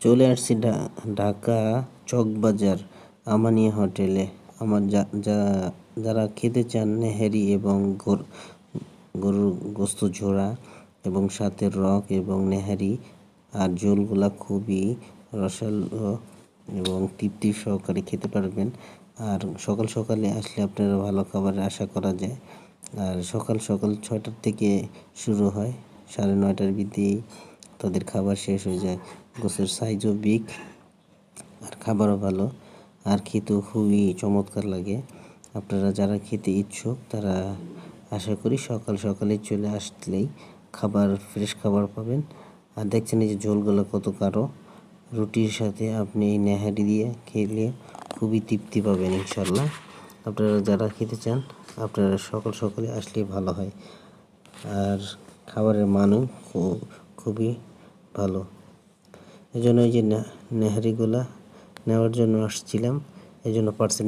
চলে আসছি ঢাকা চকবাজার আমানিয়া হোটেলে। আমার যারা খেতে চান নেহারি এবং গরুর গোস্ত ঝোড়া এবং সাথে রক এবং নেহারি, আর ঝোলগুলা খুবই রসালো এবং তৃপ্তি সহকারে খেতে পারবেন। আর সকাল সকালে আসলে আপনারা ভালো খাবারের আশা করা যায়। আর সকাল 6টার থেকে শুরু হয়, 9:30টার ভিতরেই তাদের খাবার শেষ হয়ে যায়। গোছের সাইজও বিগ আর খাবারও ভালো, আর খেতেও খুবই চমৎকার লাগে। আপনারা যারা খেতে ইচ্ছুক তারা আশা করি সকাল সকালে চলে আসলেই ফ্রেশ খাবার পাবেন। আর দেখছেন এই যে ঝোলগুলো কত গাঢ়, রুটির সাথে আপনি এই নেহারি দিয়ে খেলে খুবই তৃপ্তি পাবেন ইনশাল্লাহ। আপনারা যারা খেতে চান আপনারা সকাল সকালে আসলেই ভালো হয়। আর খাবারের মানও খুবই ভালো। এই জন্য এই যে নেহারিগুলা নেওয়ার জন্য আসছিলাম, এই জন্য পার্সেল